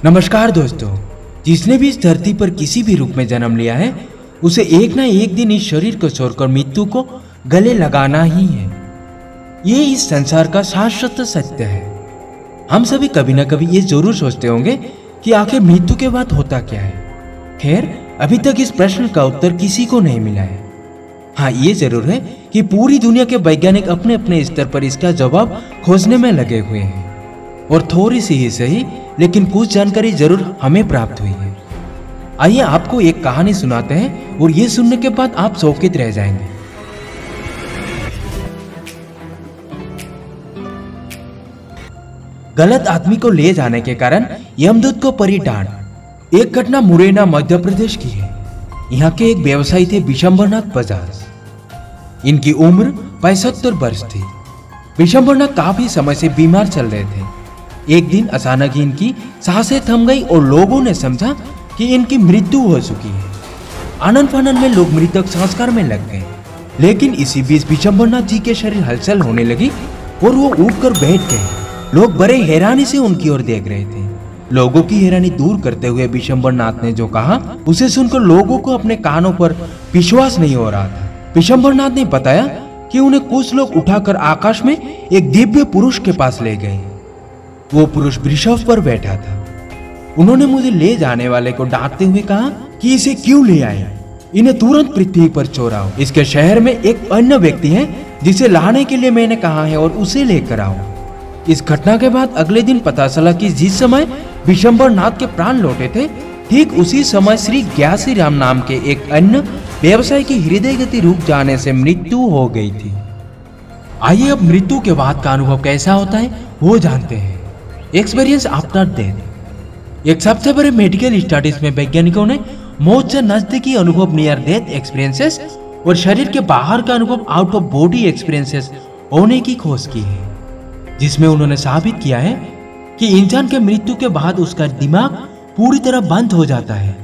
नमस्कार दोस्तों, जिसने भी इस धरती पर किसी भी रूप में जन्म लिया है उसे एक ना एक दिन इस शरीर को छोड़कर मृत्यु को गले लगाना ही है। ये इस संसार का शाश्वत सत्य है। हम सभी कभी ना कभी ये जरूर सोचते होंगे कि आखिर मृत्यु के बाद होता क्या है। खैर, अभी तक इस प्रश्न का उत्तर किसी को नहीं मिला है। हाँ, ये जरूर है कि पूरी दुनिया के वैज्ञानिक अपने अपने स्तर पर इसका जवाब खोजने में लगे हुए हैं और थोड़ी सी ही सही लेकिन कुछ जानकारी जरूर हमें प्राप्त हुई है। आइए आपको एक कहानी सुनाते हैं और ये सुनने के बाद आप चौकित रह जाएंगे। गलत आदमी को ले जाने के कारण यमदूत को पड़ी डांट। एक घटना मुरैना मध्य प्रदेश की है। यहाँ के एक व्यवसायी थे विशंबरनाथ बजाज। इनकी उम्र 75 वर्ष थी। विशंबरनाथ काफी समय से बीमार चल रहे थे। एक दिन अचानक इनकी सांसें थम गई और लोगों ने समझा कि इनकी मृत्यु हो चुकी है। आनंद फानंद में लोग मृतक संस्कार में लग गए, लेकिन इसी बीच विशंबरनाथ जी के शरीर हलचल होने लगी और वो उठकर बैठ गए। लोग बड़े हैरानी से उनकी ओर देख रहे थे। लोगों की हैरानी दूर करते हुए विशंबरनाथ ने जो कहा उसे सुनकर लोगों को अपने कानों पर विश्वास नहीं हो रहा था। विशंबरनाथ ने बताया कि उन्हें कुछ लोग उठाकर आकाश में एक दिव्य पुरुष के पास ले गए। वो पुरुष वृषभ पर बैठा था। उन्होंने मुझे ले जाने वाले को डांटते हुए कहा कि इसे क्यों ले आए, इन्हें तुरंत पृथ्वी पर छोड़ाओ। इसके शहर में एक अन्य व्यक्ति है जिसे लाने के लिए मैंने कहा है और उसे लेकर आओ। इस घटना के बाद अगले दिन पता चला कि जिस समय विशंबरनाथ के प्राण लौटे थे, ठीक उसी समय श्री ज्ञासी राम नाम के एक अन्य व्यवसायी की हृदय गति रुक जाने से मृत्यु हो गई थी। आइए अब मृत्यु के बाद का अनुभव कैसा होता है वो जानते हैं। Experience after death. एक सबसे बड़े मेडिकल स्टडीज में वैज्ञानिकों ने मौत से नजदीकी अनुभव नियर डेथ एक्सपीरियंसेस और शरीर के बाहर का अनुभव आउट ऑफ बॉडी एक्सपीरियंसेस होने की खोज की है, जिसमें उन्होंने साबित किया है कि इंसान के मृत्यु के बाद उसका दिमाग पूरी तरह बंद हो जाता है,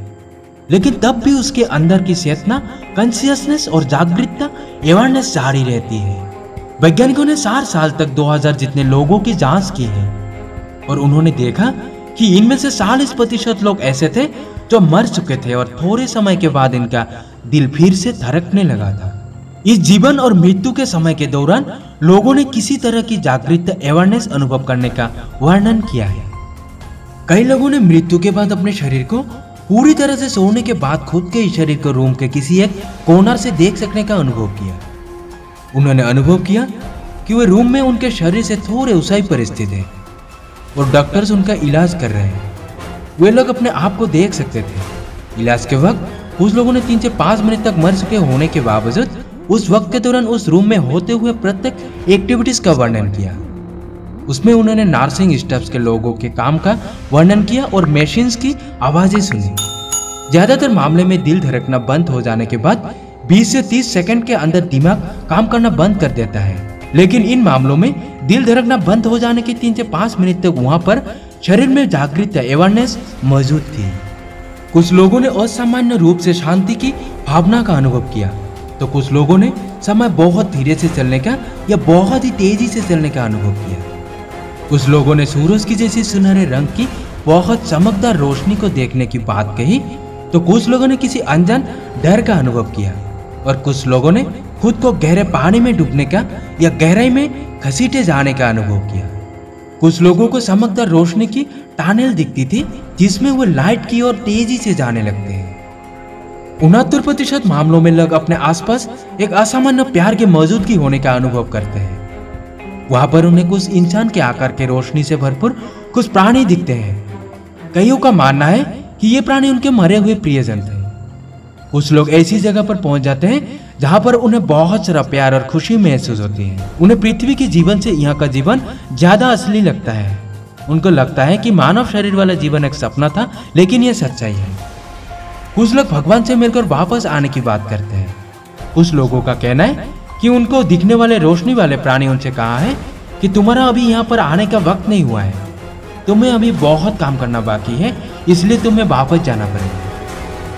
लेकिन तब भी उसके अंदर की चेतना, कॉन्शियसनेस और जागरूकता, अवेयरनेस जारी रहती है। वैज्ञानिकों ने 4 साल तक 2000 जितने लोगों की जांच की है और उन्होंने देखा कि इनमें से 40% लोग ऐसे थे जो मर चुके थे और थोड़े समय के बाद इनका दिल फिर से धड़कने लगा था। इस जीवन और मृत्यु के समय के दौरान लोगों ने किसी तरह की जागरूकता, अवेयरनेस अनुभव करने का वर्णन किया है। कई लोगों ने मृत्यु के बाद अपने शरीर को पूरी तरह से सोने के बाद खुद के शरीर को रूम के किसी एक कोनर से देख सकने का अनुभव किया। उन्होंने अनुभव किया कि वे रूम में उनके शरीर से थोड़े ऊंचाई पर स्थित है और डॉक्टर्स उनका इलाज कर रहे हैं। वे लोग अपने आप को देख सकते थे। इलाज के वक्त कुछ लोगों ने 3 से 5 मिनट तक मर चुके होने के बावजूद उस वक्त के दौरान उस रूम में होते हुए प्रत्येक एक्टिविटीज का वर्णन किया। उसमें उन्होंने नर्सिंग स्टाफ के लोगों के काम का वर्णन किया और मशीन्स की आवाजें सुनी। ज्यादातर मामले में दिल धड़कना बंद हो जाने के बाद 20 से 30 सेकंड के अंदर दिमाग काम करना बंद कर देता है, लेकिन इन मामलों में दिल धड़कना बंद हो जाने के 3 से 5 मिनट तक वहां पर शरीर में जागृत अवेयरनेस मौजूद थी। कुछ लोगों ने असामान्य रूप से शांति की भावना का अनुभव किया, तो कुछ लोगों ने समय बहुत धीरे से चलने का या बहुत ही तेजी से चलने का अनुभव किया। कुछ लोगों ने सूरज की जैसी सुनहरे रंग की बहुत चमकदार रोशनी को देखने की बात कही, तो कुछ लोगों ने किसी अनजान डर का अनुभव किया और कुछ लोगों ने खुद को गहरे पानी में डूबने का या गहराई में घसीटे जाने का अनुभव किया। कुछ लोगों को चमकदार रोशनी की टनल दिखती थी जिसमें वो लाइट की ओर तेजी से जाने लगते हैं। 69% मामलों में लोग अपने आसपास एक असामान्य प्यार की मौजूदगी होने का अनुभव करते हैं। वहां पर उन्हें कुछ इंसान के आकार के रोशनी से भरपूर कुछ प्राणी दिखते हैं। कईयों का मानना है कि ये प्राणी उनके मरे हुए प्रियजन थे। कुछ लोग ऐसी जगह पर पहुंच जाते हैं जहां पर उन्हें बहुत सारा प्यार और खुशी महसूस होती है। उन्हें पृथ्वी के जीवन से यहाँ का जीवन ज्यादा असली लगता है। उनको लगता है कि मानव शरीर वाला जीवन एक सपना था, लेकिन यह सच्चाई है। कुछ लोग भगवान से मिलकर वापस आने की बात करते हैं। कुछ लोगों का कहना है कि उनको दिखने वाले रोशनी वाले प्राणी उनसे कहा है कि तुम्हारा अभी यहाँ पर आने का वक्त नहीं हुआ है, तुम्हें अभी बहुत काम करना बाकी है, इसलिए तुम्हें वापस जाना पड़ेगा।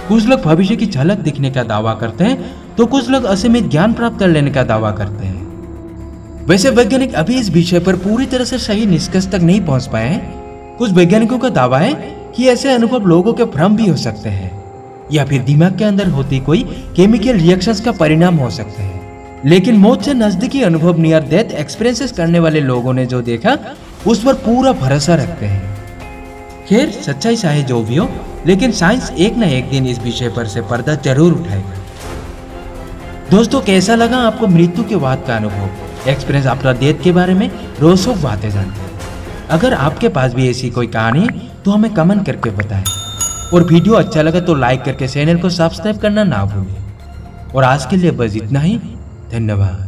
कुछ लोग भविष्य की झलक दिखने का दावा करते हैं, तो कुछ लोग असीमित ज्ञान प्राप्त कर लेने का दावा करते हैं। वैसे वैज्ञानिक अभी इस विषय पर पूरी तरह से सही निष्कर्ष तक नहीं पहुंच पाए हैं। कुछ वैज्ञानिकों का दावा है कि ऐसे अनुभव लोगों के भ्रम भी हो सकते हैं या फिर दिमाग के अंदर होती कोई केमिकल रिएक्शंस का परिणाम हो सकते हैं। लेकिन मौत से नजदीकी अनुभव नियर डेथ एक्सपीरियंसेस करने वाले लोगों ने जो देखा उस पर पूरा भरोसा रखते हैं। खैर सच्चाई चाहे जो भी हो, लेकिन साइंस एक न एक दिन इस विषय पर से पर्दा जरूर उठाएगा। दोस्तों कैसा लगा आपको मृत्यु के बाद का अनुभव, एक्सपीरियंस आफ्टर डेथ के बारे में रोज़ बातें जानते हैं। अगर आपके पास भी ऐसी कोई कहानी तो हमें कमेंट करके बताएं और वीडियो अच्छा लगा तो लाइक करके चैनल को सब्सक्राइब करना ना भूलें। और आज के लिए बस इतना ही, धन्यवाद।